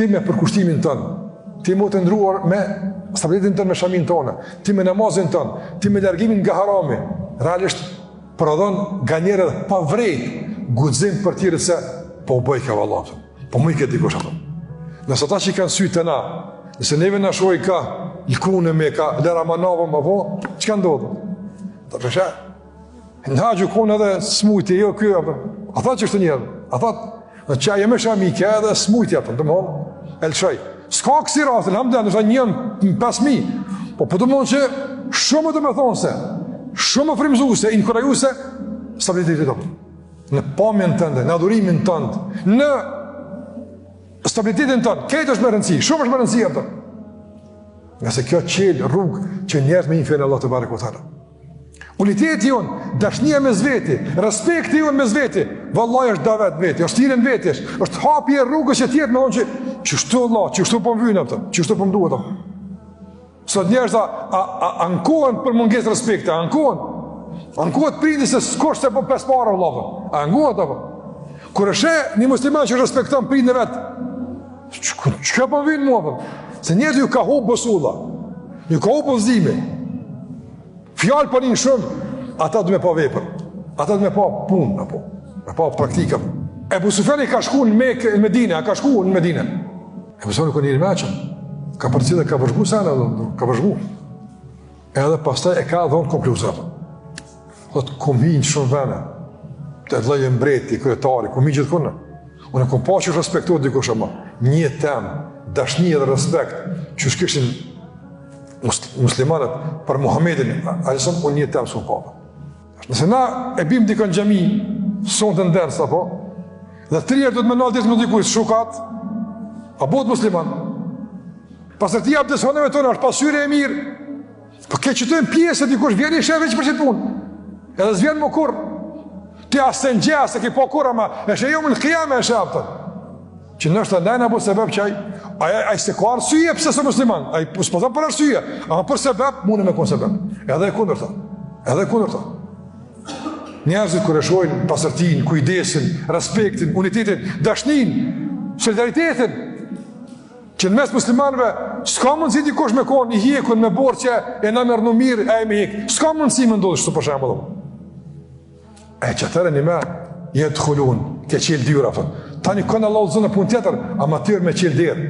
Ti me përkushtimin tënë, ti më të ndruar me stabilitetin tënë me shamin tonë, ti me namazin tënë, ti me largimin nga harami, realisht prodhon nga njerë dhe pa vrejt guxim për tjere se po u bëj ka vallat, po mu i këtë dikush ato. Nëse ata që i kanë sytë të na, nëse neve në shoj ka lkune me, ka lera manavë më po, që ka ndodhë? Të përshe, në haqë u kone edhe smujti, jo kjo, ata që është njerë, ata në që a jeme shamike edhe smujti ato, të më honë, elshaj. Ska kësi rastin, hamden, nështë njën 5.000, po të më thonë që shumë të me thonë se, shumë frimzuse, inkurajuse, stabilitetit të përë. Në pamjen tënde, në adhurimin tënde, në stabilitetin tënde, këtë është më rëndësi, shumë është më rëndësi ato. Nga se kjo qelë rrugë që njerët me infirë Allah të bare këtara. Uniteti jonë, dashnia me zveti, respekti jonë me zveti, vallaj është da vetë veti, është tiren veti, është hapje rrugës që tjetë me thonë që qështu Allah, qështu po më vynë apëtë, qështu po më duhet apëtë. Sot njerës ankohen për munges respekte, ankohet prindi se s'kosh se po 5 para vëllave, ankohet apë. Kër është një musliman që respekton prindi vetë, që po më vynë mua apëtë? Se njerës ju ka hubë bësulla, ju ka hubë pëzime. Fjallë për një shumë, ata du me pa vepër, ata du me pa punë, me pa praktika. Ebu Sufjani ka shku në Medine, ka shku në Medine. Ebu Sufjani ka njëri meqëm, ka përci dhe ka vëzhgu sana, ka vëzhgu. Edhe pastaj e ka dhonë konkluzat. Thot, kom hinë shumë vene, të edhleje mbreti, kryetari, kom hinë gjithë kone. Unë kom pa që respektuar dikush ama. Një temë, dashnie dhe respekt, që shkishin muslimanët për Muhammedin, alisëm, unë një temë s'u papa. Nëse na e bim dikën gjemi, sonë të ndërës, apo, dhe 3 herë do të me nalë ditë më dikuj, shukat, a botë musliman. Pasër ti abdes honeve tonë, është pasyre e mirë, për ke qëtojnë pjesë e dikush, vjeni i shefe që përshit punë, edhe zvjenë më kur, ti asë në gjë, asë ke po kur, ama e shë jomë në kjame e shëpëtën, që nështë të ndajnë apo sebeb qaj, a i se ka arsyje pëse së musliman, a i s'po thëmë për arsyje, ama për sebeb, mune me konë sebeb, edhe e kundër ta. Njerëzit kër e shojnë pasërtin, kujdesin, respektin, unitetin, dashnin, solidaritetin, që në mes muslimanve, s'ka mundësi dikush me konë i hjekun me borë që e në mërë në mirë, e me hjek, s'ka mundësi me ndodhë shtu për shemë dhe. E që tërë një me, jetë khulun, ke qilë dyra, tani kënë Allah të zënë pun tjetër, ama tërë me qilë dyrë.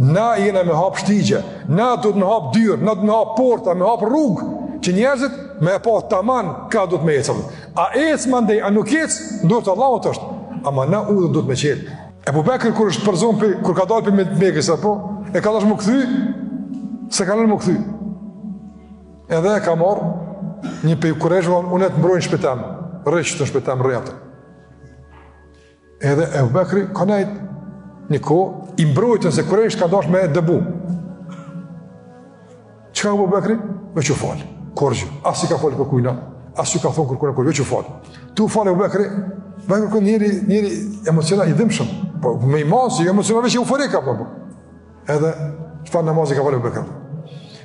Na jena me hapë shtigje, na du të me hapë dyrë, na du të me hapë porta, me hapë rrugë, që njerëzit me pa taman ka du të me ecë. A ecë mandej, a nuk ecë, ndurë të Allahut është, ama na udhën du të me qelë. Ebu Bekër kër është përzon për, kër ka dalë për Mekës, e ka dash më këthy, se ka nërë më këthy. Edhe e ka marë, një për kurejshë, unë e të mbrojnë shpetem, rëqë të shpetem rëjatër. Edhe Ebu Bekri ka nejtë një kohë, i mbrojtën se kurejshë ka dash me dëbu. Që ka Ebu Bekri? Veç u falë. Korgjë, asë i ka falë për kujna, asë i ka thonë kërkune kërgjë, veç u falë. Tu falë e u Bekri, Bekri kërkune njëri emocional i dhimshëm, po me i masë, emocional veç e euforika, po. Edhe, qëfar namazi ka falë e u Bekri?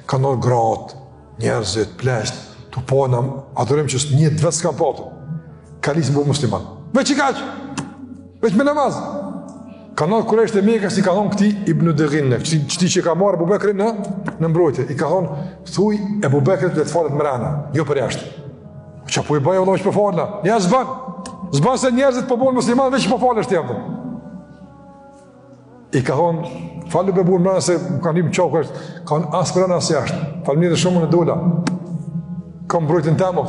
Ka nërë gratë, njerëzit, plesht, tu pona, adorim që një të vetë s'kam patë, ka lisë më musliman. Veç i kaqë, veç me namaz. Ka nërë kurejsht e Mekës i ka thonë këti Ibn Dëghinne, qëti që ka marë Ebu Bekri në mbrojtje, i ka thonë, thuj Ebu Bekri të falet më rana, jo për jashtë. Që po i bëjë vëllohi që po falna? Ja, zban se njerëzit po bojnë musliman, veç që po falë është jepë. I ka thonë, falu be burë më rana se më kanë një më qokë është, ka thonë asë për rana asë jashtë, falë një dhe shumë në dola, ka mbrojtjen temë,